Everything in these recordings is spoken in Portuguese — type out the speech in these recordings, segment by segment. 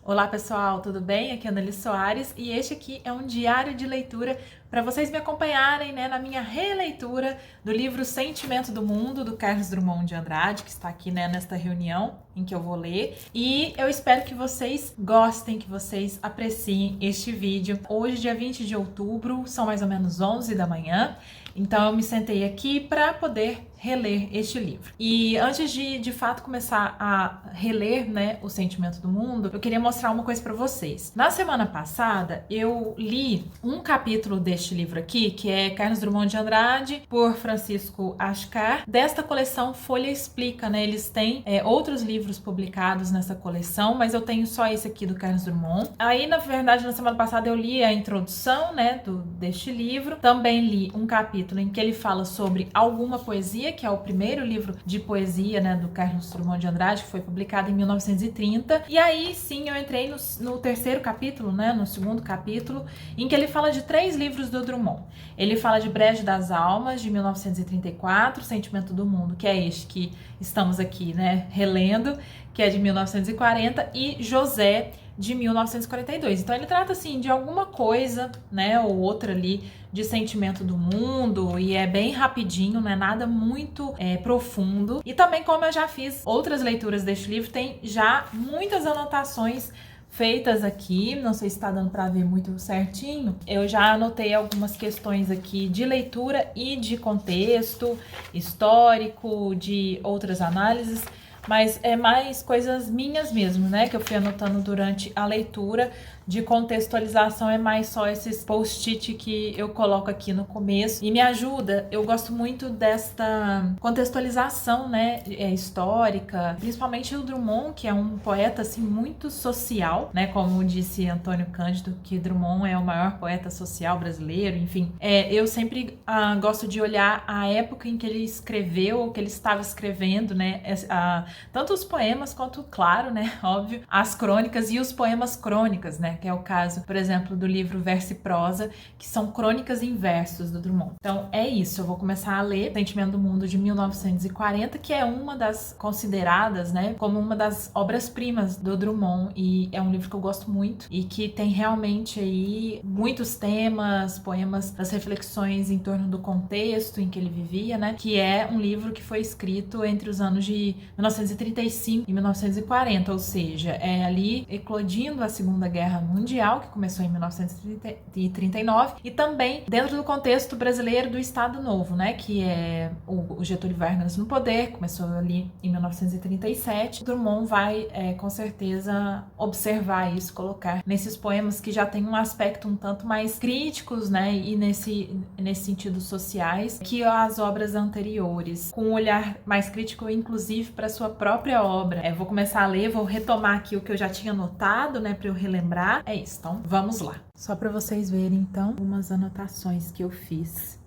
Olá pessoal, tudo bem? Aqui é a Anneli Soares e este aqui é um diário de leitura para vocês me acompanharem, na minha releitura do livro Sentimento do Mundo, do Carlos Drummond de Andrade, que está aqui, nesta reunião em que eu vou ler. E eu espero que vocês gostem, que vocês apreciem este vídeo. Hoje, dia 20 de outubro, são mais ou menos 11 da manhã, então eu me sentei aqui para poder reler este livro. E antes de fato começar a reler, O Sentimento do Mundo, eu queria mostrar uma coisa para vocês. Na semana passada, eu li um capítulo deste livro aqui, que é Carlos Drummond de Andrade, por Francisco Ascar, desta coleção Folha Explica, Eles têm outros livros publicados nessa coleção, mas eu tenho só esse aqui do Carlos Drummond. Aí, na verdade, na semana passada eu li a introdução, deste livro. Também li um capítulo em que ele fala sobre alguma poesia, que é o primeiro livro de poesia, do Carlos Drummond de Andrade, que foi publicado em 1930. E aí sim eu entrei no terceiro capítulo, no segundo capítulo, em que ele fala de 3 livros do Drummond. Ele fala de Brejo das Almas, de 1934, Sentimento do Mundo, que é este que estamos aqui, relendo, que é de 1940, e José, de 1942. Então ele trata assim de alguma coisa, ou outra ali de Sentimento do Mundo, e é bem rapidinho, não é nada muito profundo. E também, como eu já fiz outras leituras deste livro, tem já muitas anotações feitas aqui, não sei se está dando para ver muito certinho. Eu já anotei algumas questões aqui de leitura e de contexto histórico, de outras análises, mas é mais coisas minhas mesmo, que eu fui anotando durante a leitura. De contextualização é mais só esses post-it que eu coloco aqui no começo e me ajuda. Eu gosto muito desta contextualização, histórica, principalmente o Drummond, que é um poeta assim muito social, como disse Antônio Cândido, que Drummond é o maior poeta social brasileiro, enfim. Eu sempre gosto de olhar a época em que ele escreveu, que ele estava escrevendo, tanto os poemas quanto, claro, óbvio, as crônicas e os poemas crônicas, que é o caso, por exemplo, do livro Verso e Prosa, que são crônicas em versos do Drummond. Então é isso, eu vou começar a ler Sentimento do Mundo, de 1940, que é uma das consideradas, como uma das obras-primas do Drummond, e é um livro que eu gosto muito e que tem realmente aí muitos temas, poemas, das reflexões em torno do contexto em que ele vivia, que é um livro que foi escrito entre os anos de 1935 e 1940, ou seja, é ali eclodindo a Segunda Guerra Mundial, que começou em 1939, e também dentro do contexto brasileiro do Estado Novo, que é o Getúlio Vargas no poder, começou ali em 1937. Drummond vai, com certeza, observar isso, colocar nesses poemas que já tem um aspecto um tanto mais críticos, e nesse sentido sociais, que as obras anteriores, com um olhar mais crítico, inclusive, para sua própria obra. Vou começar a ler, vou retomar aqui o que eu já tinha anotado, para eu relembrar. É isso, então vamos lá. Só para vocês verem, então, algumas anotações que eu fiz.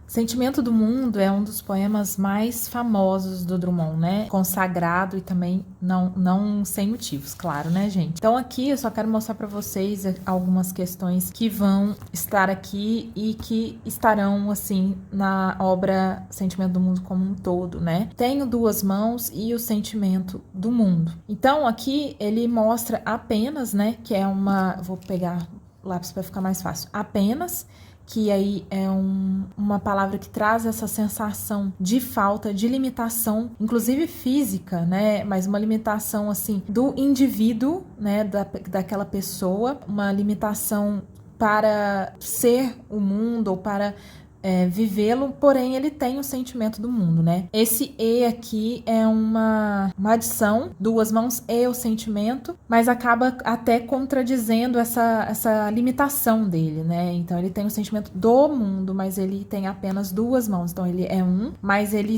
Sentimento do Mundo é um dos poemas mais famosos do Drummond, né? Consagrado e também não sem motivos, claro, né, gente? Então aqui eu só quero mostrar para vocês algumas questões que vão estar aqui e que estarão, assim, na obra Sentimento do Mundo como um todo, né? Tenho duas mãos e o sentimento do mundo. Então aqui ele mostra apenas, né, que é uma... Vou pegar o lápis para ficar mais fácil. Apenas... que aí é uma palavra que traz essa sensação de falta, de limitação, inclusive física, né? Mas uma limitação, assim, do indivíduo, né? Daquela pessoa, uma limitação para ser o mundo ou para vivê-lo, porém ele tem o sentimento do mundo, né? Esse E aqui é uma adição, duas mãos e o sentimento, mas acaba até contradizendo essa limitação dele, né? Então ele tem o sentimento do mundo, mas ele tem apenas duas mãos, então ele é um, mas ele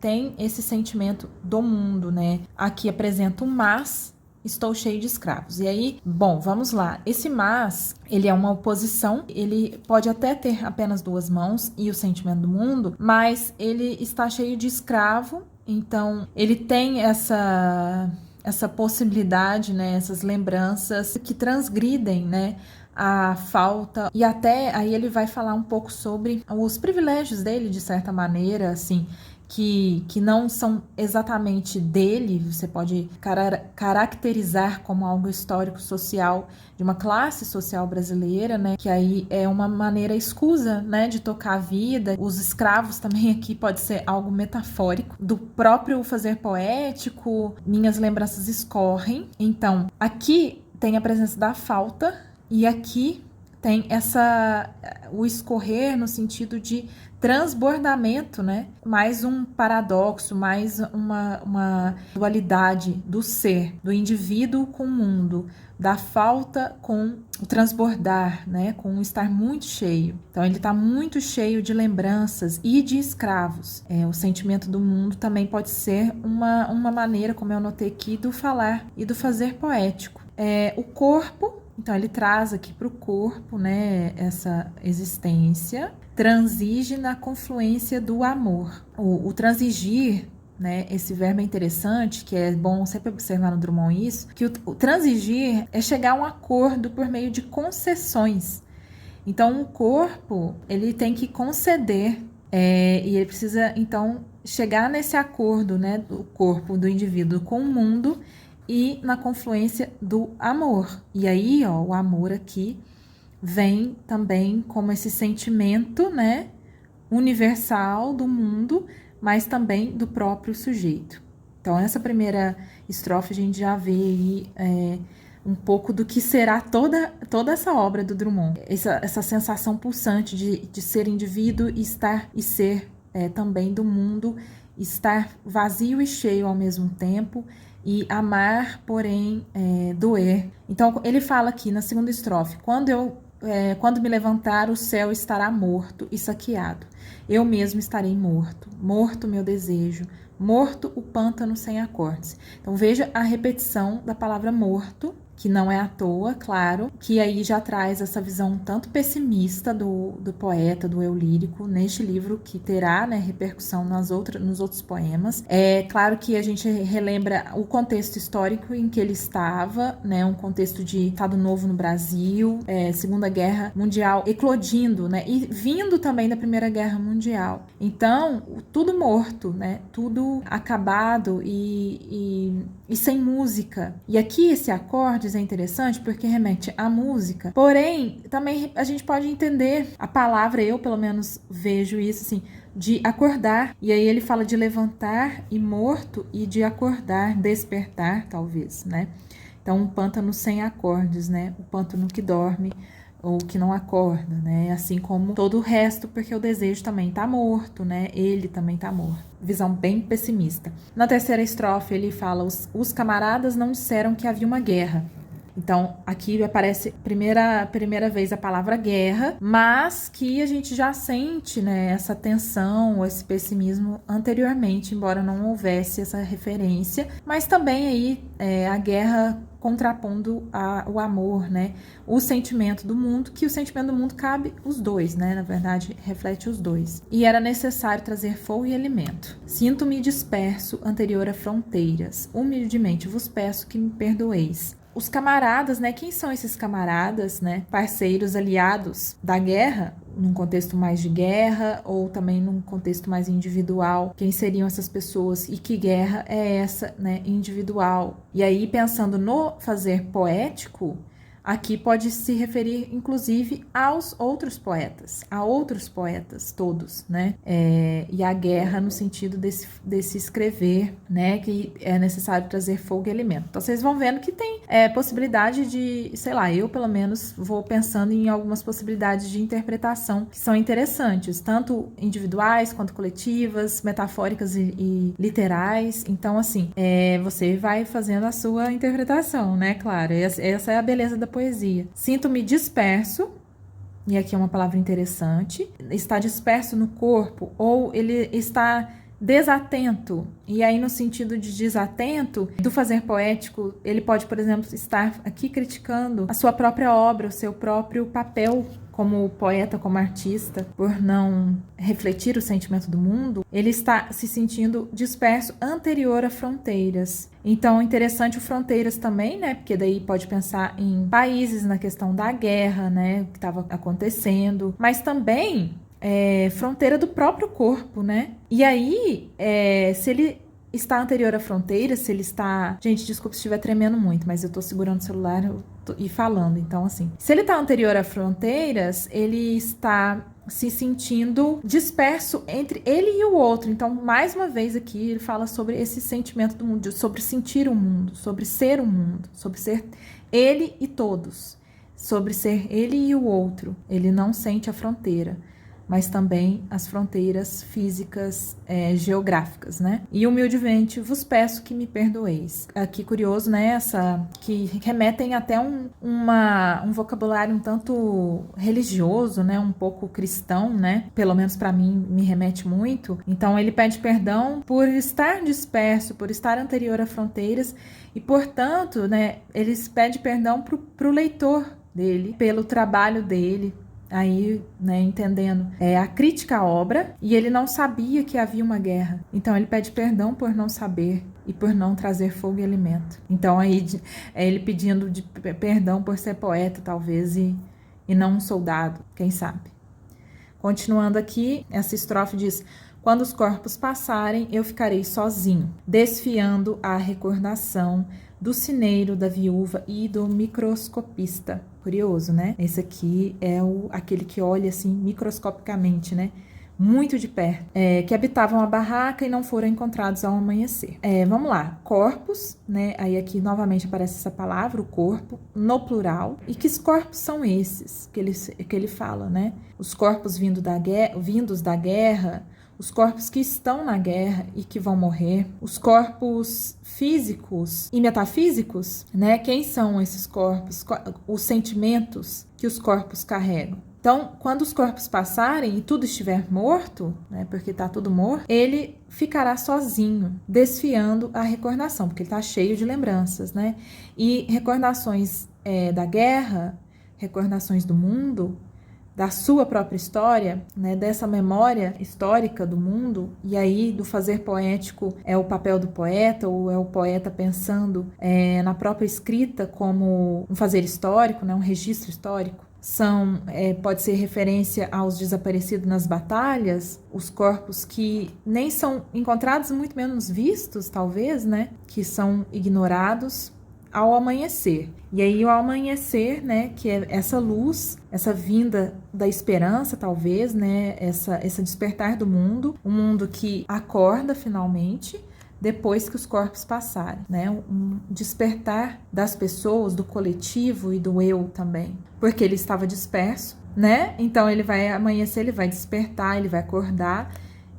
tem esse sentimento do mundo, né? Aqui apresenta um mas. Estou cheio de escravos. E aí, bom, vamos lá. Esse mas, ele é uma oposição, ele pode até ter apenas duas mãos e o sentimento do mundo, mas ele está cheio de escravo, então ele tem essa possibilidade, né, essas lembranças que transgridem, né, a falta, e até aí ele vai falar um pouco sobre os privilégios dele, de certa maneira, assim, que não são exatamente dele, você pode caracterizar como algo histórico social de uma classe social brasileira, né, que aí é uma maneira escusa, né, de tocar a vida. Os escravos também aqui pode ser algo metafórico, do próprio fazer poético, minhas lembranças escorrem. Então, aqui tem a presença da falta e aqui tem o escorrer no sentido de transbordamento, né? Mais um paradoxo, mais uma dualidade do ser, do indivíduo com o mundo, da falta com o transbordar, né? Com o estar muito cheio. Então ele está muito cheio de lembranças e de escravos. O sentimento do mundo também pode ser uma maneira, como eu notei aqui, do falar e do fazer poético. O corpo, então ele traz aqui para o corpo, né, essa existência, transige na confluência do amor. O transigir, né, esse verbo é interessante, que é bom sempre observar no Drummond isso, que o transigir é chegar a um acordo por meio de concessões. Então o corpo, ele tem que conceder, e ele precisa então chegar nesse acordo, né, do corpo do indivíduo com o mundo, e na confluência do amor. E aí, ó, o amor aqui vem também como esse sentimento, né, universal do mundo, mas também do próprio sujeito. Então, essa primeira estrofe a gente já vê aí um pouco do que será toda essa obra do Drummond. Essa sensação pulsante de ser indivíduo e estar e ser também do mundo, estar vazio e cheio ao mesmo tempo, e amar, porém, doer. Então, ele fala aqui na segunda estrofe: quando me levantar, o céu estará morto e saqueado. Eu mesmo estarei morto, morto meu desejo, morto o pântano sem acordes. Então, veja a repetição da palavra morto, que não é à toa, claro, que aí já traz essa visão tanto pessimista do poeta, do eu lírico, neste livro, que terá, né, repercussão nos outros poemas. É claro que a gente relembra o contexto histórico em que ele estava, né, um contexto de Estado Novo no Brasil, Segunda Guerra Mundial eclodindo, né, e vindo também da Primeira Guerra Mundial. Então, tudo morto, né, tudo acabado e sem música. E aqui esse acordes é interessante porque remete à música, porém também a gente pode entender a palavra, eu pelo menos vejo isso assim, de acordar, e aí ele fala de levantar e morto e de acordar, despertar talvez, né? Então um pântano sem acordes, né? O pântano que dorme ou que não acorda, né? Assim como todo o resto, porque o desejo também tá morto, né? Ele também tá morto. Visão bem pessimista. Na terceira estrofe ele fala: os camaradas não disseram que havia uma guerra. Então, aqui aparece primeira vez a palavra guerra, mas que a gente já sente, né, essa tensão, esse pessimismo anteriormente, embora não houvesse essa referência, mas também aí a guerra contrapondo o amor, né? O sentimento do mundo, que o sentimento do mundo cabe os dois, né? Na verdade, reflete os dois. E era necessário trazer fogo e alimento. Sinto-me disperso anterior a fronteiras. Humildemente vos peço que me perdoeis. Os camaradas, né? Quem são esses camaradas, né? Parceiros, aliados da guerra, num contexto mais de guerra ou também num contexto mais individual. Quem seriam essas pessoas e que guerra é essa, né? Individual. E aí, pensando no fazer poético, aqui pode se referir, inclusive, aos outros poetas, a outros poetas todos, né? E a guerra no sentido desse escrever, né? Que é necessário trazer fogo e alimento. Então, vocês vão vendo que tem possibilidade de, sei lá, eu pelo menos vou pensando em algumas possibilidades de interpretação que são interessantes, tanto individuais quanto coletivas, metafóricas e literais. Então, assim, você vai fazendo a sua interpretação, né? Claro, essa é a beleza da poesia. Sinto-me disperso, e aqui é uma palavra interessante, está disperso no corpo, ou ele está desatento, e aí no sentido de desatento, do fazer poético, ele pode, por exemplo, estar aqui criticando a sua própria obra, o seu próprio papel como poeta, como artista, por não refletir o sentimento do mundo, ele está se sentindo disperso anterior a fronteiras. Então, interessante o fronteiras também, né? Porque daí pode pensar em países na questão da guerra, né? O que estava acontecendo, mas também fronteira do próprio corpo, né? E aí, se ele está anterior à fronteira, se ele está... Gente, desculpa se estiver tremendo muito, mas eu tô segurando o celular e falando, então assim. Se ele está anterior a fronteiras, ele está se sentindo disperso entre ele e o outro. Então, mais uma vez aqui, ele fala sobre esse sentimento do mundo, sobre sentir o mundo, sobre ser o mundo, sobre ser ele e todos, sobre ser ele e o outro. Ele não sente a fronteira, mas também as fronteiras físicas, geográficas, né? E humildemente vos peço que me perdoeis. Aqui curioso, né? Que remetem até um vocabulário um tanto religioso, né? Um pouco cristão, né? Pelo menos para mim me remete muito. Então ele pede perdão por estar disperso, por estar anterior a fronteiras e, portanto, né? Ele pede perdão pro leitor dele, pelo trabalho dele, aí, né, entendendo a crítica à obra, e ele não sabia que havia uma guerra. Então, ele pede perdão por não saber e por não trazer fogo e alimento. Então, aí, ele pedindo perdão por ser poeta, talvez, e não um soldado, quem sabe. Continuando aqui, essa estrofe diz: quando os corpos passarem, eu ficarei sozinho, desfiando a recordação do cineiro, da viúva e do microscopista. Curioso, né? Esse aqui é aquele que olha assim microscopicamente, né? Muito de perto, que habitavam a barraca e não foram encontrados ao amanhecer. Vamos lá, corpos, né? Aí aqui novamente aparece essa palavra, o corpo, no plural. E que corpos são esses que ele fala, né? Os corpos vindos da guerra, os corpos que estão na guerra e que vão morrer, os corpos físicos e metafísicos, né? Quem são esses corpos? Os sentimentos que os corpos carregam. Então, quando os corpos passarem e tudo estiver morto, né, porque está tudo morto, ele ficará sozinho, desfiando a recordação, porque ele está cheio de lembranças, né? E recordações da guerra, recordações do mundo, da sua própria história, né, dessa memória histórica do mundo, e aí do fazer poético é o papel do poeta, ou é o poeta pensando na própria escrita como um fazer histórico, né, um registro histórico. Pode ser referência aos desaparecidos nas batalhas, os corpos que nem são encontrados, muito menos vistos, talvez, né, que são ignorados ao amanhecer. E aí o amanhecer, né, que é essa luz, essa vinda da esperança, talvez, né, esse despertar do mundo, um mundo que acorda finalmente, depois que os corpos passarem, né? Um despertar das pessoas, do coletivo e do eu também, porque ele estava disperso, né? Então ele vai amanhecer, ele vai despertar, ele vai acordar,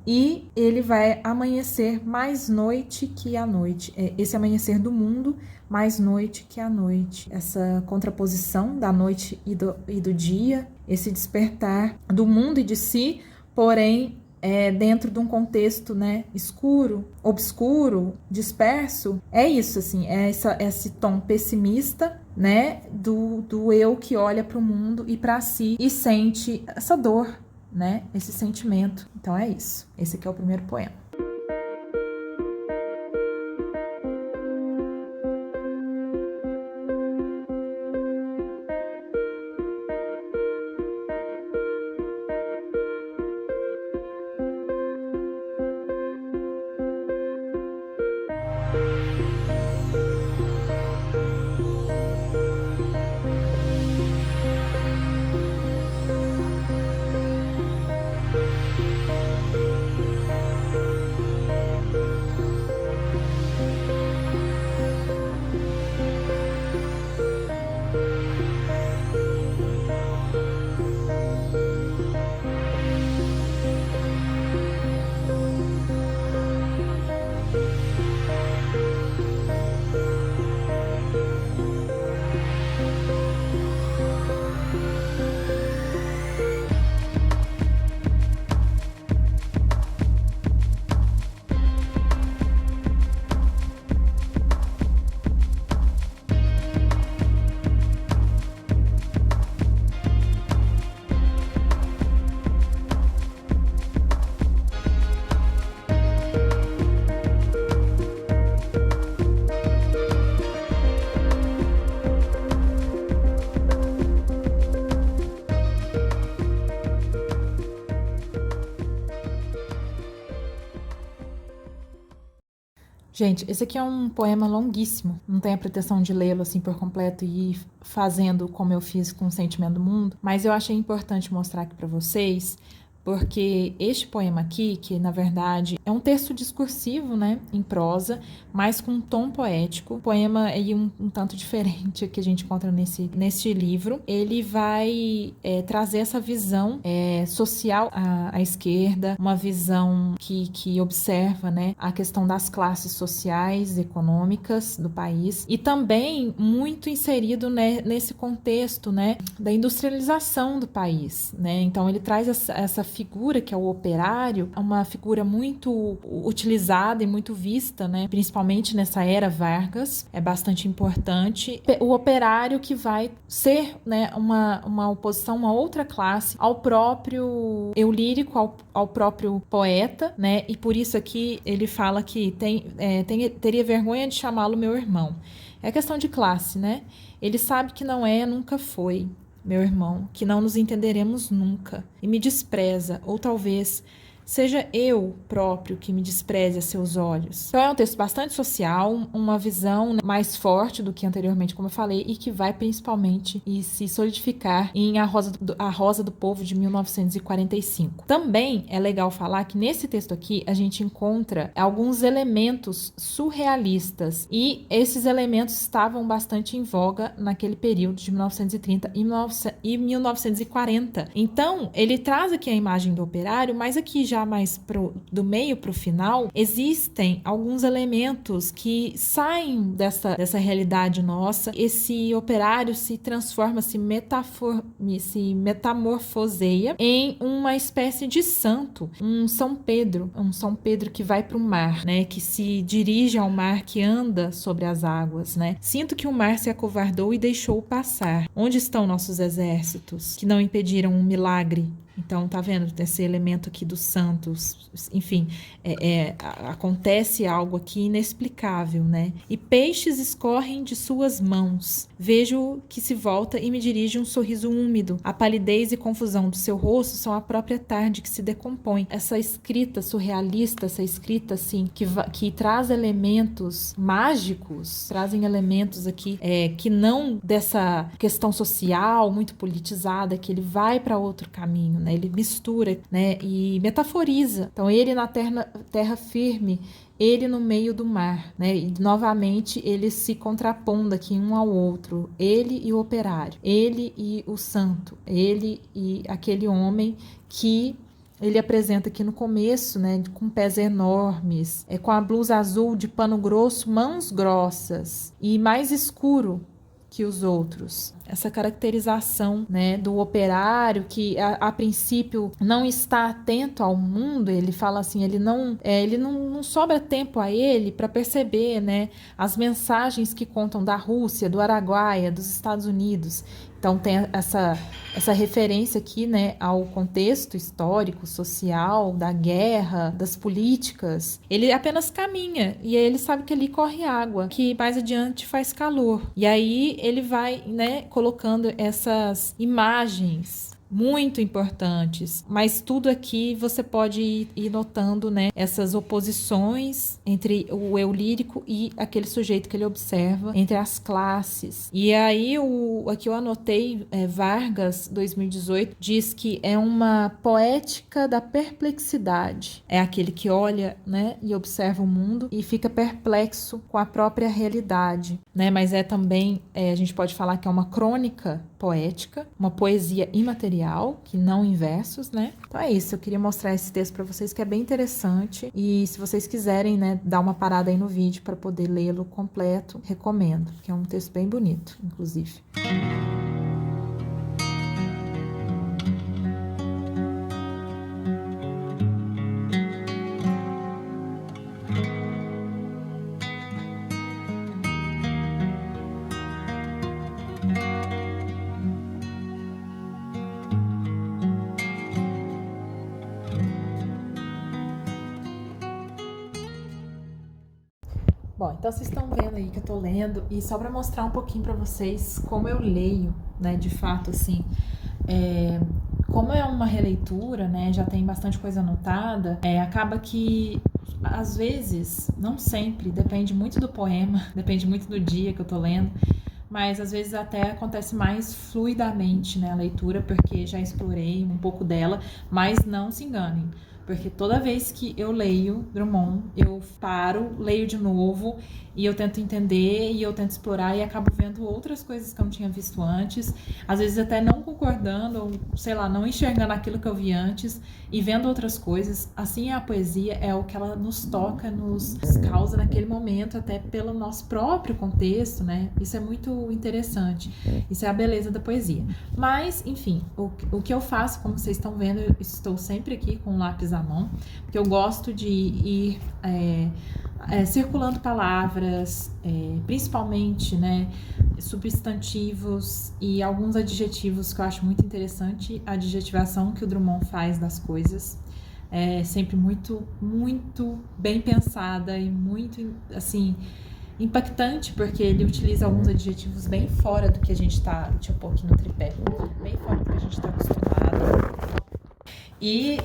e ele vai amanhecer mais noite que a noite. Esse amanhecer do mundo, mais noite que a noite. Essa contraposição da noite e do dia, esse despertar do mundo e de si, porém dentro de um contexto, né, escuro, obscuro, disperso. É isso, assim, esse tom pessimista, né, do eu que olha para o mundo e para si e sente essa dor, né, esse sentimento. Então é isso. Esse aqui é o primeiro poema. Gente, esse aqui é um poema longuíssimo, não tenho a pretensão de lê-lo assim por completo e ir fazendo como eu fiz com o Sentimento do Mundo, mas eu achei importante mostrar aqui para vocês, porque este poema aqui, que na verdade é um texto discursivo, né, em prosa, mas com um tom poético, poema aí um tanto diferente que a gente encontra nesse livro, ele vai trazer essa visão social à esquerda, uma visão que observa, né, a questão das classes sociais, econômicas do país, e também muito inserido, né, nesse contexto, né, da industrialização do país, né, então ele traz essa figura que é o operário, uma figura muito utilizada e muito vista, né, principalmente nessa era Vargas, é bastante importante, o operário que vai ser, né, uma oposição, uma outra classe ao próprio eu lírico, ao próprio poeta, né, e por isso aqui ele fala que teria vergonha de chamá-lo meu irmão. É questão de classe, né? Ele sabe que não é, nunca foi meu irmão, que não nos entenderemos nunca, e me despreza, ou talvez seja eu próprio que me despreze a seus olhos. Então é um texto bastante social, uma visão, né, mais forte do que anteriormente, como eu falei, e que vai principalmente se solidificar em A Rosa do Povo, de 1945. Também é legal falar que nesse texto aqui a gente encontra alguns elementos surrealistas, e esses elementos estavam bastante em voga naquele período de 1930 e 1940. Então ele traz aqui a imagem do operário, mas aqui já mais do meio para o final, existem alguns elementos que saem dessa realidade nossa. Esse operário se transforma, se metamorfoseia em uma espécie de santo, um São Pedro que vai para o mar, né, que se dirige ao mar, que anda sobre as águas, né? Sinto que o mar se acovardou e deixou passar. Onde estão nossos exércitos que não impediram um milagre? Então, tá vendo esse elemento aqui dos santos? Enfim, acontece algo aqui inexplicável, né? E peixes escorrem de suas mãos. Vejo que se volta e me dirige um sorriso úmido. A palidez e confusão do seu rosto são a própria tarde que se decompõe. Essa escrita surrealista, essa escrita, assim, que traz elementos mágicos, trazem elementos aqui que não dessa questão social muito politizada, que ele vai para outro caminho, né? Ele mistura, né, e metaforiza. Então, ele na terra firme, ele no meio do mar, né? E novamente ele se contrapondo aqui um ao outro, ele e o operário, ele e o santo, ele e aquele homem que ele apresenta aqui no começo, né, com pés enormes, com a blusa azul de pano grosso, mãos grossas e mais escuro que os outros. Essa caracterização, né, do operário que a princípio não está atento ao mundo, ele fala assim, ele não sobra tempo a ele para perceber, né, as mensagens que contam da Rússia, do Araguaia, dos Estados Unidos. Então tem essa referência aqui, né, ao contexto histórico, social, da guerra, das políticas. Ele apenas caminha e aí ele sabe que ali corre água, que mais adiante faz calor. E aí ele vai, né, colocando essas imagens muito importantes, mas tudo aqui você pode ir notando, né, essas oposições entre o eu lírico e aquele sujeito que ele observa, entre as classes. E aí aqui eu anotei, Vargas 2018 diz que é uma poética da perplexidade, é aquele que olha, né, e observa o mundo e fica perplexo com a própria realidade, né, mas é também, a gente pode falar que é uma crônica poética, uma poesia imaterial, que não em versos, né? Então é isso, eu queria mostrar esse texto para vocês que é bem interessante e se vocês quiserem, né, dar uma parada aí no vídeo para poder lê-lo completo, recomendo, que é um texto bem bonito, inclusive. Bom, então vocês estão vendo aí que eu tô lendo e só para mostrar um pouquinho para vocês como eu leio, né, de fato, assim, como é uma releitura, né, já tem bastante coisa anotada, acaba que às vezes, não sempre, depende muito do poema, depende muito do dia que eu tô lendo, mas às vezes até acontece mais fluidamente, né, a leitura, porque já explorei um pouco dela, mas não se enganem. Porque toda vez que eu leio Drummond, eu paro, leio de novo e eu tento entender e eu tento explorar e acabo vendo outras coisas que eu não tinha visto antes, às vezes até não concordando ou, sei lá, não enxergando aquilo que eu vi antes e vendo outras coisas. Assim, a poesia é o que ela nos toca, nos causa naquele momento, até pelo nosso próprio contexto, né? Isso é muito interessante. Isso é a beleza da poesia. Mas, enfim, o que eu faço, como vocês estão vendo, eu estou sempre aqui com um lápis à mão, porque eu gosto de ir circulando palavras, principalmente, né, substantivos e alguns adjetivos que eu acho muito interessante, a adjetivação que o Drummond faz das coisas. É sempre muito, muito bem pensada e muito, assim, impactante, porque ele utiliza alguns adjetivos bem fora do que a gente tá, deixa eu pôr aqui no tripé, bem fora do que a gente tá acostumado. E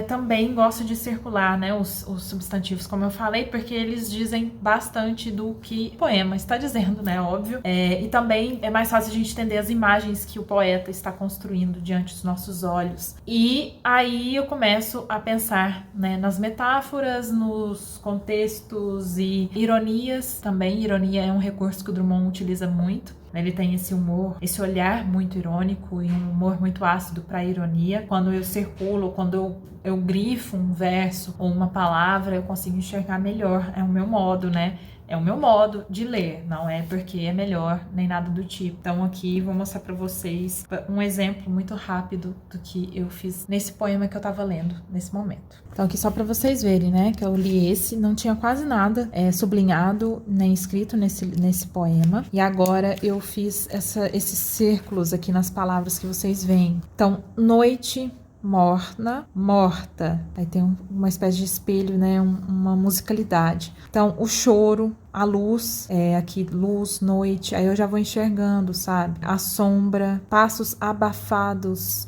também gosto de circular, né, os substantivos, como eu falei, porque eles dizem bastante do que o poema está dizendo, né, óbvio. E também é mais fácil a gente entender as imagens que o poeta está construindo diante dos nossos olhos. E aí eu começo a pensar, né, nas metáforas, nos contextos e ironias também. Ironia é um recurso que o Drummond utiliza muito. Ele tem esse humor, esse olhar muito irônico e um humor muito ácido para a ironia. Quando eu circulo, quando eu grifo um verso ou uma palavra, eu consigo enxergar melhor. É o meu modo, né? É o meu modo de ler, não é porque é melhor, nem nada do tipo. Então aqui vou mostrar para vocês um exemplo muito rápido do que eu fiz nesse poema que eu tava lendo nesse momento. Então aqui só para vocês verem, né, que eu li esse, não tinha quase nada sublinhado nem escrito nesse poema. E agora eu fiz esses círculos aqui nas palavras que vocês veem. Então, noite, morna, morta. Aí tem uma espécie de espelho, né? Uma musicalidade. Então, o choro, a luz, aqui luz, noite, aí eu já vou enxergando, sabe? A sombra, passos abafados,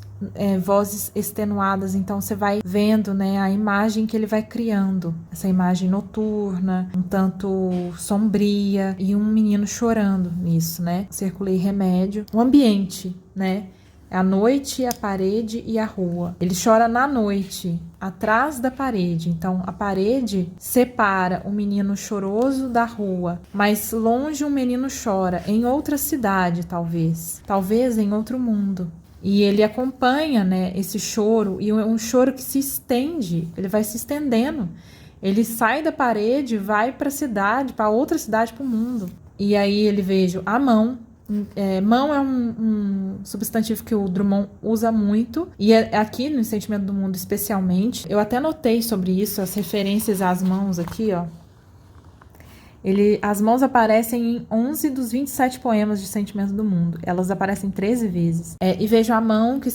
vozes extenuadas, então você vai vendo, né, a imagem que ele vai criando, essa imagem noturna, um tanto sombria e um menino chorando nisso, né? Circulei remédio, o ambiente, né? A noite, a parede e a rua. Ele chora na noite, atrás da parede. Então, a parede separa o menino choroso da rua. Mas longe um menino chora, em outra cidade, talvez. Talvez em outro mundo. E ele acompanha, né, esse choro, e um choro que se estende, ele vai se estendendo. Ele sai da parede, vai para a cidade, para outra cidade, para o mundo. E aí ele vejo a mão. Mão é um substantivo que o Drummond usa muito, e aqui no Sentimento do Mundo especialmente. Eu até notei sobre isso, as referências às mãos aqui, ó. As mãos aparecem em 11 dos 27 poemas de Sentimento do Mundo. Elas aparecem 13 vezes. E vejo a mão que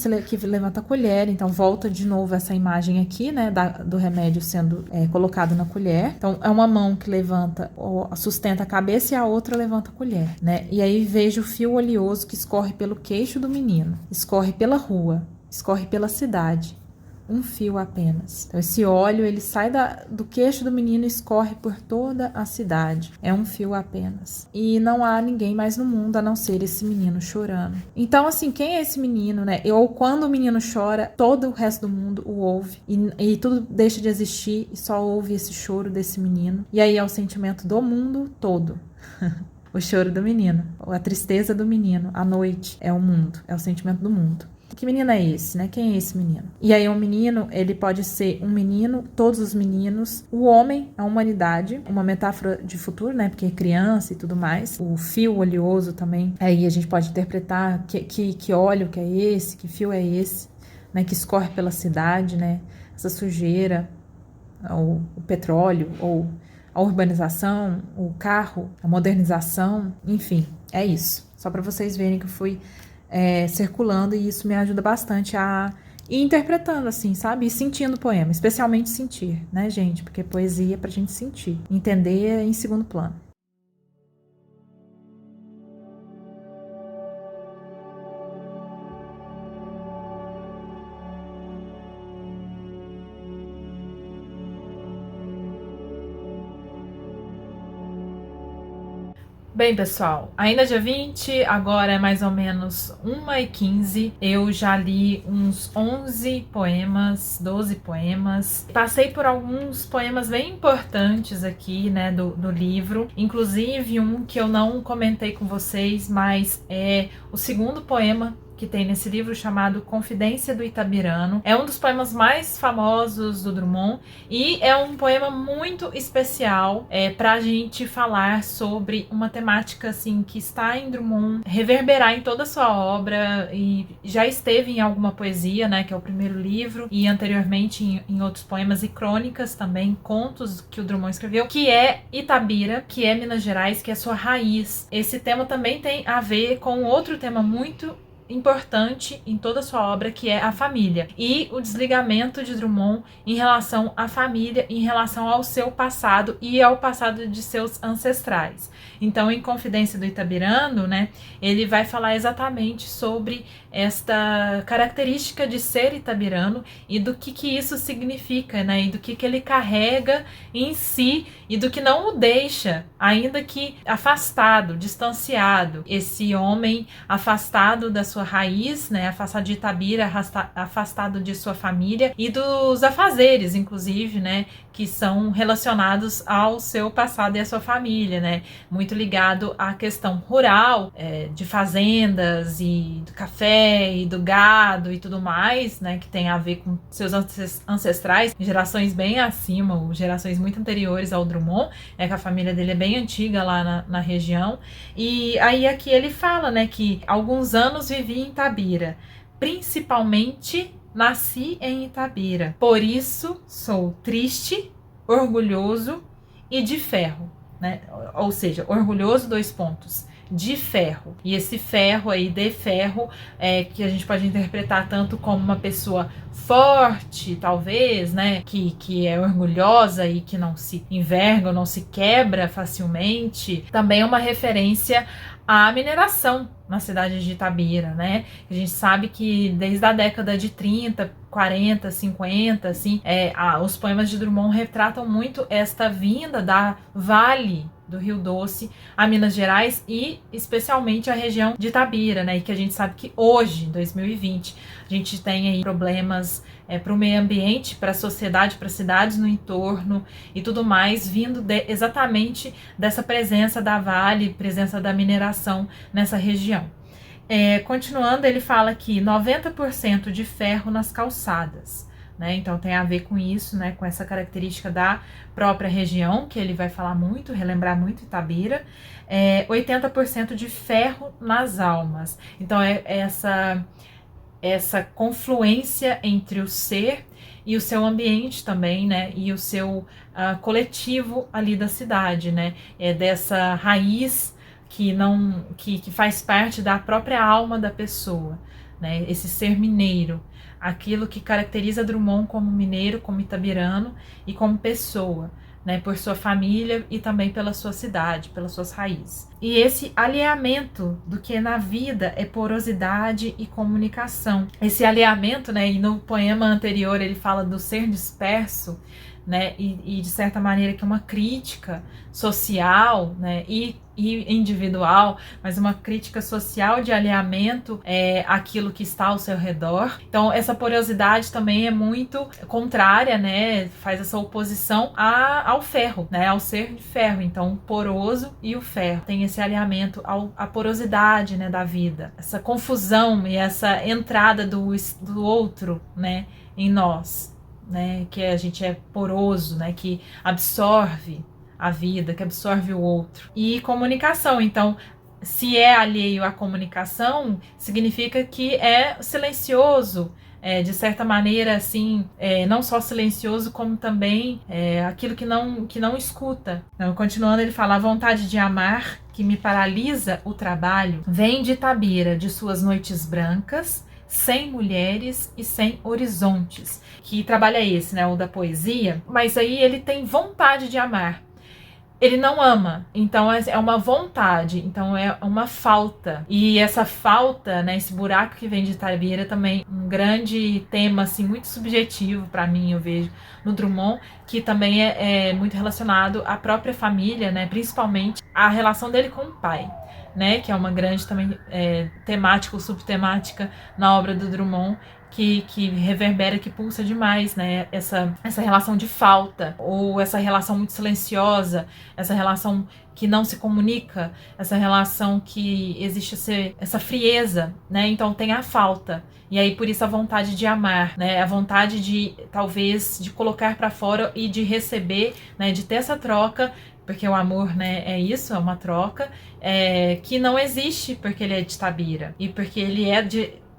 levanta a colher. Então, volta de novo essa imagem aqui, né? Do remédio sendo colocado na colher. Então, é uma mão que levanta, sustenta a cabeça, e a outra levanta a colher, né? E aí vejo o fio oleoso que escorre pelo queixo do menino. Escorre pela rua. Escorre pela cidade. Um fio apenas. Então, esse óleo, ele sai do queixo do menino e escorre por toda a cidade. É um fio apenas. E não há ninguém mais no mundo a não ser esse menino chorando. Então, assim, quem é esse menino, né? Ou quando o menino chora, todo o resto do mundo o ouve. E tudo deixa de existir e só ouve esse choro desse menino. E aí é o sentimento do mundo todo. O choro do menino. A tristeza do menino. A noite é o mundo. É o sentimento do mundo. Que menino é esse, né? Quem é esse menino? E aí, um menino, ele pode ser um menino, todos os meninos, o homem, a humanidade, uma metáfora de futuro, né? Porque é criança e tudo mais. O fio oleoso também. Aí a gente pode interpretar que óleo que é esse, que fio é esse, né? Que escorre pela cidade, né? Essa sujeira, o petróleo, ou a urbanização, o carro, a modernização, enfim, é isso. Só para vocês verem que eu fui circulando, e isso me ajuda bastante a ir interpretando, assim, sabe? E sentindo o poema, especialmente sentir, né, gente? Porque poesia é pra gente sentir. Entender é em segundo plano. Bem, pessoal, ainda dia 20, agora é mais ou menos 1h15. Eu já li uns 11 poemas, 12 poemas. Passei por alguns poemas bem importantes aqui, né, do livro. Inclusive um que eu não comentei com vocês, mas é o segundo poema que tem nesse livro, chamado Confidência do Itabirano. É um dos poemas mais famosos do Drummond e é um poema muito especial para a gente falar sobre uma temática assim que está em Drummond, reverberar em toda a sua obra, e já esteve em alguma poesia, né, que é o primeiro livro, e anteriormente em outros poemas e crônicas também, contos que o Drummond escreveu, que é Itabira, que é Minas Gerais, que é sua raiz. Esse tema também tem a ver com outro tema muito importante em toda a sua obra, que é a família, e o desligamento de Drummond em relação à família, em relação ao seu passado e ao passado de seus ancestrais. Então, em Confidência do Itabirano, né, ele vai falar exatamente sobre esta característica de ser itabirano e do que isso significa, né, e do que ele carrega em si e do que não o deixa, ainda que afastado, distanciado. Esse homem afastado da sua raiz, né, afastado de Itabira, afastado de sua família e dos afazeres, inclusive, né, que são relacionados ao seu passado e à sua família, né, muito ligado à questão rural, de fazendas e do café e do gado e tudo mais, né, que tem a ver com seus ancestrais, gerações bem acima, gerações muito anteriores ao Drummond, que a família dele é bem antiga lá na região. E aí aqui ele fala, né, que alguns anos vivi em Itabira, principalmente nasci em Itabira, por isso sou triste, orgulhoso e de ferro, né? Ou seja, orgulhoso, de ferro. E esse ferro aí, de ferro, que a gente pode interpretar tanto como uma pessoa forte, talvez, né, que é orgulhosa e que não se enverga ou não se quebra facilmente. Também é uma referência à mineração na cidade de Itabira, né? A gente sabe que desde a década de 30, 40, 50, assim, os poemas de Drummond retratam muito esta vinda da Vale do Rio Doce a Minas Gerais e especialmente a região de Itabira, né? E que a gente sabe que hoje, em 2020, a gente tem aí problemas para o meio ambiente, para a sociedade, para as cidades no entorno e tudo mais, vindo exatamente dessa presença da Vale, presença da mineração nessa região. Continuando, ele fala que 90% de ferro nas calçadas, né? Então tem a ver com isso, né? Com essa característica da própria região, que ele vai falar muito, relembrar muito Itabira. 80% de ferro nas almas. Então essa confluência entre o ser e o seu ambiente também, né? E o seu coletivo ali da cidade, né? Dessa raiz que faz parte da própria alma da pessoa, né? Esse ser mineiro, aquilo que caracteriza Drummond como mineiro, como itabirano e como pessoa, né, por sua família e também pela sua cidade, pelas suas raízes. E esse alinhamento do que na vida é porosidade e comunicação. Esse alinhamento, né, e no poema anterior ele fala do ser disperso, né, e de certa maneira que é uma crítica social, né, e individual, mas uma crítica social de alinhamento àquilo que está ao seu redor. Então essa porosidade também é muito contrária, né, faz essa oposição ao ferro, né, ao ser de ferro. Então o poroso e o ferro tem esse alinhamento à porosidade, né, da vida, essa confusão e essa entrada do outro, né, em nós, né, que a gente é poroso, né, que absorve a vida, que absorve o outro. E comunicação, então, se é alheio à comunicação, significa que é silencioso, de certa maneira, assim, não só silencioso, como também aquilo que não escuta. Então, continuando, ele fala: a vontade de amar que me paralisa o trabalho vem de Itabira, de suas noites brancas, sem mulheres e sem horizontes. Que trabalho é esse, né? O da poesia. Mas aí ele tem vontade de amar. Ele não ama, então é uma vontade, então é uma falta. E essa falta, né, esse buraco que vem de Itabira também um grande tema assim muito subjetivo para mim, eu vejo no Drummond, que também é muito relacionado à própria família, né, principalmente a relação dele com o pai, né, que é uma grande também temática ou subtemática na obra do Drummond, que reverbera, que pulsa demais, né? Essa relação de falta, ou essa relação muito silenciosa, essa relação que não se comunica, essa relação que existe essa frieza, né? Então tem a falta. E aí por isso a vontade de amar, né? A vontade de, talvez, de colocar para fora e de receber, né? De ter essa troca, porque o amor, né, é isso, é uma troca, que não existe porque ele é de Itabira e porque ele é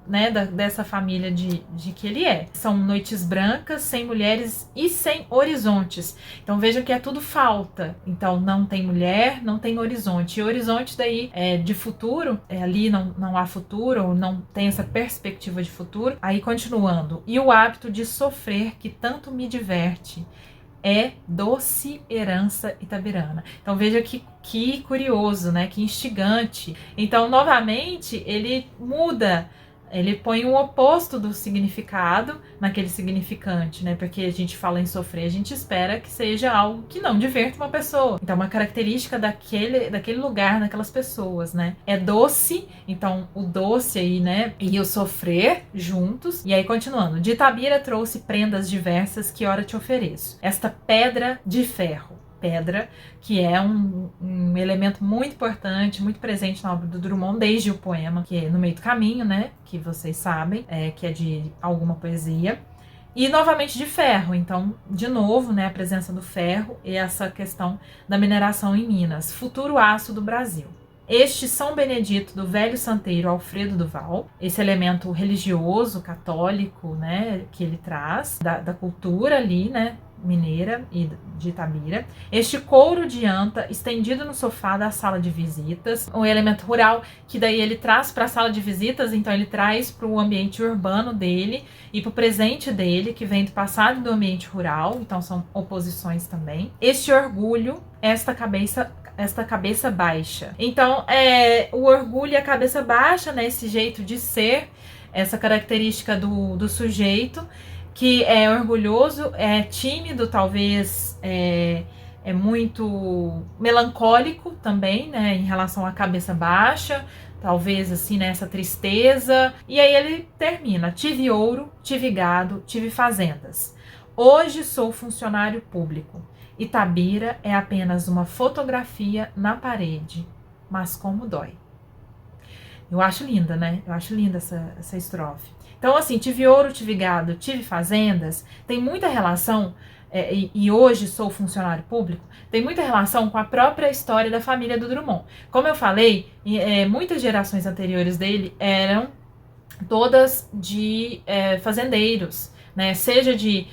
né, dessa família de que ele é. São noites brancas, sem mulheres e sem horizontes. Então vejam que é tudo falta. Então não tem mulher, não tem horizonte. E horizonte daí de futuro, ali não há futuro, ou não tem essa perspectiva de futuro. Aí continuando. E o hábito de sofrer que tanto me diverte é doce herança itabirana. Então veja que curioso, né? Que instigante. Então novamente ele muda. Ele põe um oposto do significado naquele significante, né? Porque a gente fala em sofrer, a gente espera que seja algo que não divirta uma pessoa. Então, uma característica daquele lugar, daquelas pessoas, né? É doce, então o doce aí, né? E o sofrer juntos. E aí, continuando. De Itabira trouxe prendas diversas que ora te ofereço. Esta pedra de ferro. Pedra, que é um elemento muito importante, muito presente na obra do Drummond, desde o poema, que é No Meio do Caminho, né, que vocês sabem, que é de alguma poesia, e novamente de ferro. Então, de novo, né, a presença do ferro e essa questão da mineração em Minas, futuro aço do Brasil. Este São Benedito do velho santeiro Alfredo Duval, esse elemento religioso, católico, né, que ele traz, da cultura ali, né, mineira e de Itabira. Este couro de anta estendido no sofá da sala de visitas, um elemento rural que daí ele traz para a sala de visitas, então ele traz para o ambiente urbano dele e para o presente dele, que vem do passado do ambiente rural, então são oposições também. Este orgulho, esta cabeça baixa. Então, o orgulho e a cabeça baixa, né, esse jeito de ser, essa característica do sujeito, que é orgulhoso, é tímido, talvez é muito melancólico também, né, em relação à cabeça baixa, talvez assim, né, essa tristeza. E aí ele termina: tive ouro, tive gado, tive fazendas. Hoje sou funcionário público. Itabira é apenas uma fotografia na parede, mas como dói. Eu acho linda, né? Eu acho linda essa estrofe. Então, assim, tive ouro, tive gado, tive fazendas, tem muita relação, e hoje sou funcionário público, tem muita relação com a própria história da família do Drummond. Como eu falei, muitas gerações anteriores dele eram todas de fazendeiros, né? Seja de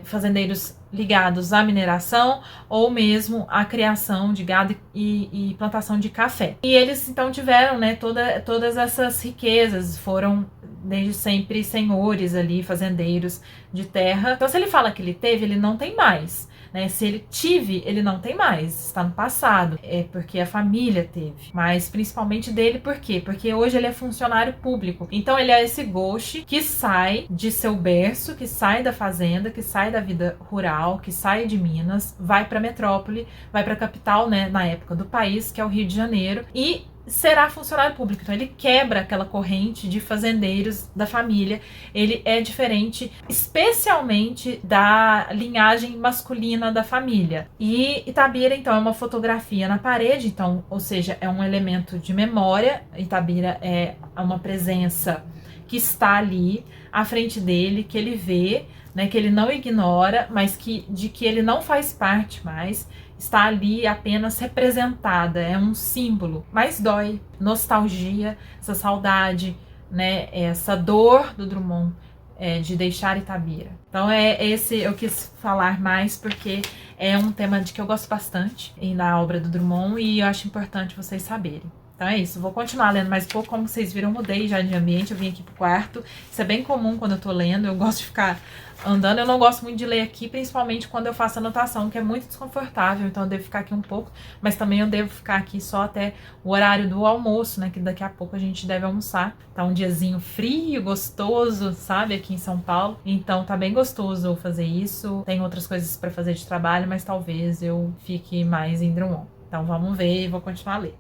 fazendeiros ligados à mineração ou mesmo à criação de gado e plantação de café. E eles então tiveram, né, todas essas riquezas, foram desde sempre senhores ali, fazendeiros de terra. Então, se ele fala que ele teve, ele não tem mais. Né? Se ele tive, ele não tem mais, está no passado. É porque a família teve. Mas principalmente dele, por quê? Porque hoje ele é funcionário público. Então ele é esse gauche que sai de seu berço, que sai da fazenda, que sai da vida rural, que sai de Minas, vai para a metrópole, vai para a capital, né, na época do país, que é o Rio de Janeiro, e será funcionário público. Então ele quebra aquela corrente de fazendeiros da família. Ele é diferente, especialmente da linhagem masculina da família. E Itabira, então, é uma fotografia na parede, então, ou seja, é um elemento de memória. Itabira é uma presença que está ali à frente dele, que ele vê, né, que ele não ignora, mas de que ele não faz parte mais. Está ali apenas representada, é um símbolo, mas dói, nostalgia, essa saudade, né, essa dor do Drummond de deixar Itabira. Então esse eu quis falar mais porque é um tema de que eu gosto bastante na obra do Drummond e eu acho importante vocês saberem. Então é isso, vou continuar lendo mais um pouco. Como vocês viram, eu mudei já de ambiente, eu vim aqui pro quarto. Isso é bem comum quando eu tô lendo, eu gosto de ficar andando. Eu não gosto muito de ler aqui, principalmente quando eu faço anotação, que é muito desconfortável, então eu devo ficar aqui um pouco. Mas também eu devo ficar aqui só até o horário do almoço, né, que daqui a pouco a gente deve almoçar. Tá um diazinho frio, gostoso, sabe, aqui em São Paulo. Então tá bem gostoso fazer isso. Tem outras coisas pra fazer de trabalho, mas talvez eu fique mais em Drummond. Então vamos ver e vou continuar a ler.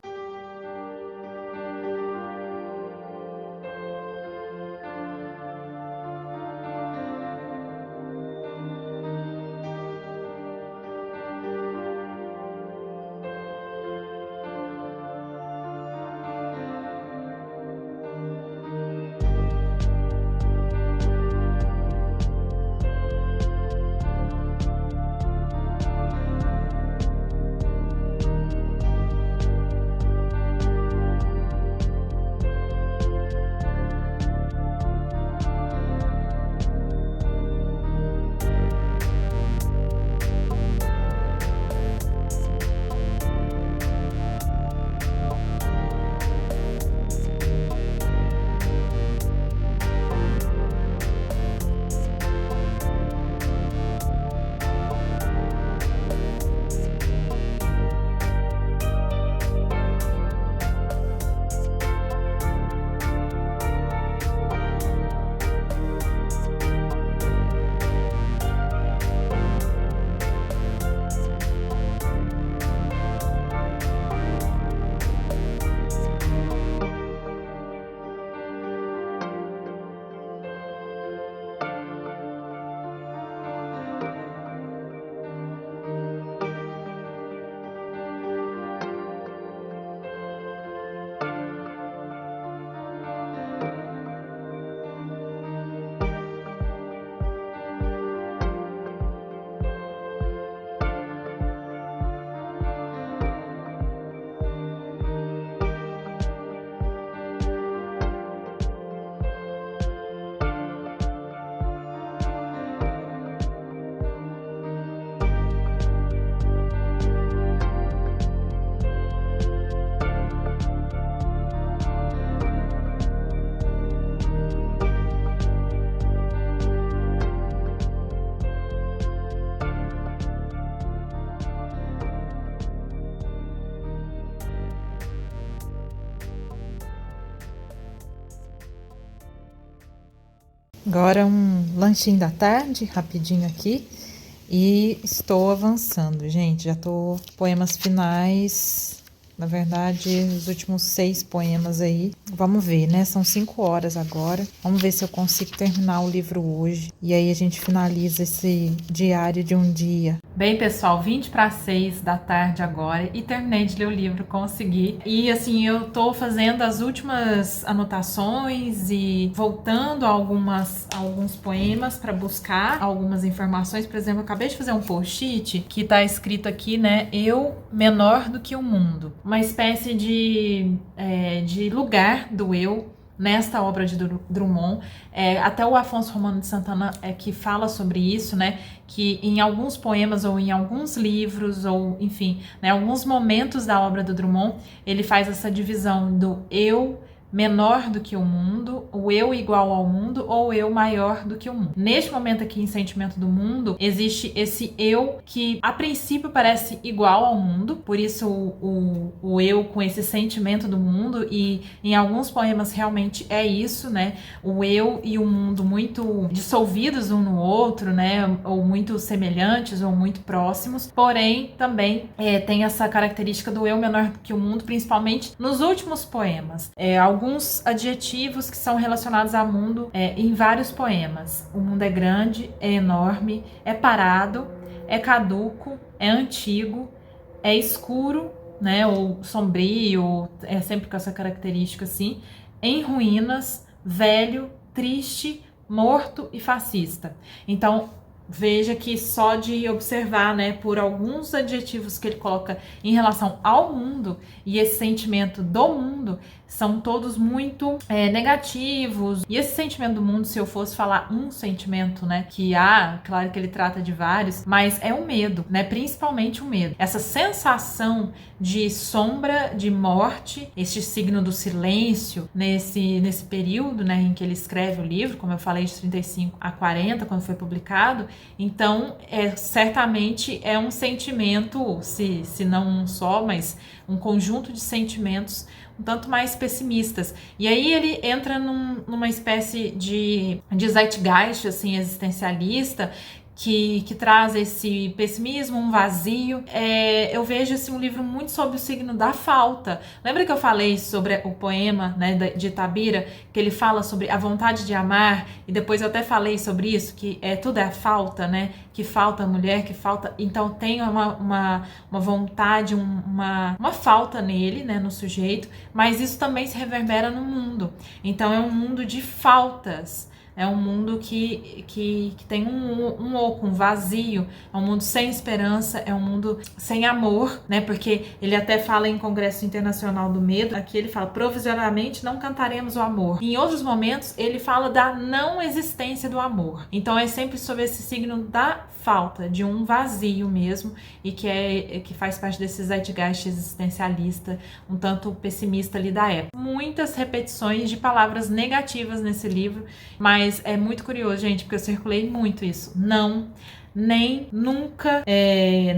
Agora um lanchinho da tarde, rapidinho aqui, e estou avançando, gente. Já tô poemas finais Na verdade, os últimos 6 poemas aí. Vamos ver, né? São 5 horas agora. Vamos ver se eu consigo terminar o livro hoje. E aí a gente finaliza esse diário de um dia. Bem, pessoal, 20 para 6 da tarde agora e terminei de ler o livro, consegui. E assim, eu tô fazendo as últimas anotações e voltando a alguns poemas para buscar algumas informações. Por exemplo, eu acabei de fazer um post-it que tá escrito aqui, né? Eu menor do que o mundo. Uma espécie de lugar do eu nesta obra de Drummond. Até o Afonso Romano de Santana que fala sobre isso, né? Que em alguns poemas ou em alguns livros, ou enfim, né, alguns momentos da obra do Drummond, ele faz essa divisão do eu menor do que o mundo, o eu igual ao mundo ou o eu maior do que o mundo. Neste momento aqui em Sentimento do Mundo, existe esse eu que a princípio parece igual ao mundo, por isso o eu com esse sentimento do mundo, e em alguns poemas realmente é isso, né? O eu e o mundo muito dissolvidos um no outro, né? Ou muito semelhantes ou muito próximos, porém também tem essa característica do eu menor do que o mundo, principalmente nos últimos poemas. Alguns adjetivos que são relacionados ao mundo em vários poemas. O mundo é grande, é enorme, é parado, é caduco, é antigo, é escuro, né, ou sombrio, é sempre com essa característica assim, em ruínas, velho, triste, morto e fascista. Então, veja que só de observar, né, por alguns adjetivos que ele coloca em relação ao mundo e esse sentimento do mundo, são todos muito negativos. E esse sentimento do mundo, se eu fosse falar um sentimento, né, que claro que ele trata de vários, mas é o medo, né, principalmente o medo. Essa sensação de sombra, de morte, este signo do silêncio nesse período, né, em que ele escreve o livro, como eu falei, de 35 a 40, quando foi publicado. Então, certamente é um sentimento, se não um só, mas um conjunto de sentimentos um tanto mais pessimistas. E aí ele entra numa espécie de zeitgeist, assim, existencialista, que traz esse pessimismo, um vazio. Eu vejo assim, um livro muito sobre o signo da falta. Lembra que eu falei sobre o poema, né, de Itabira, que ele fala sobre a vontade de amar, e depois eu até falei sobre isso, que tudo é a falta, né? Que falta a mulher, que falta... Então tem uma vontade, uma falta nele, né, no sujeito, mas isso também se reverbera no mundo. Então é um mundo de faltas. É um mundo que tem um oco, um vazio, é um mundo sem esperança, é um mundo sem amor, né? Porque ele até fala em Congresso Internacional do Medo, aqui ele fala, provisoriamente não cantaremos o amor. Em outros momentos, ele fala da não existência do amor. Então é sempre sobre esse signo da falta, de um vazio mesmo, e que faz parte desse zeitgeist existencialista, um tanto pessimista ali da época. Muitas repetições de palavras negativas nesse livro, mas é muito curioso, gente, porque eu circulei muito isso. Não, nem, nunca,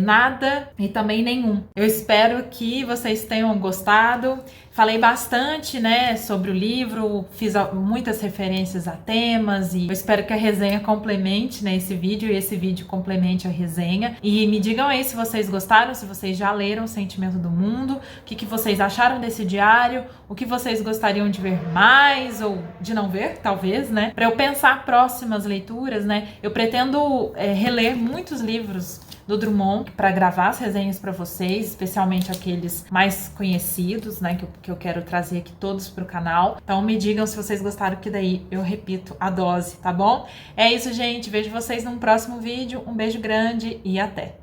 nada e também nenhum. Eu espero que vocês tenham gostado. Falei bastante, né, sobre o livro, fiz muitas referências a temas e eu espero que a resenha complemente, né, esse vídeo e esse vídeo complemente a resenha. E me digam aí se vocês gostaram, se vocês já leram Sentimento do Mundo, o que vocês acharam desse diário, o que vocês gostariam de ver mais ou de não ver, talvez, né, para eu pensar próximas leituras, né. Eu pretendo reler muitos livros do Drummond para gravar as resenhas para vocês, especialmente aqueles mais conhecidos, né, que eu quero trazer aqui todos pro canal. Então me digam se vocês gostaram, que daí eu repito a dose, tá bom? É isso, gente. Vejo vocês num próximo vídeo. Um beijo grande e até!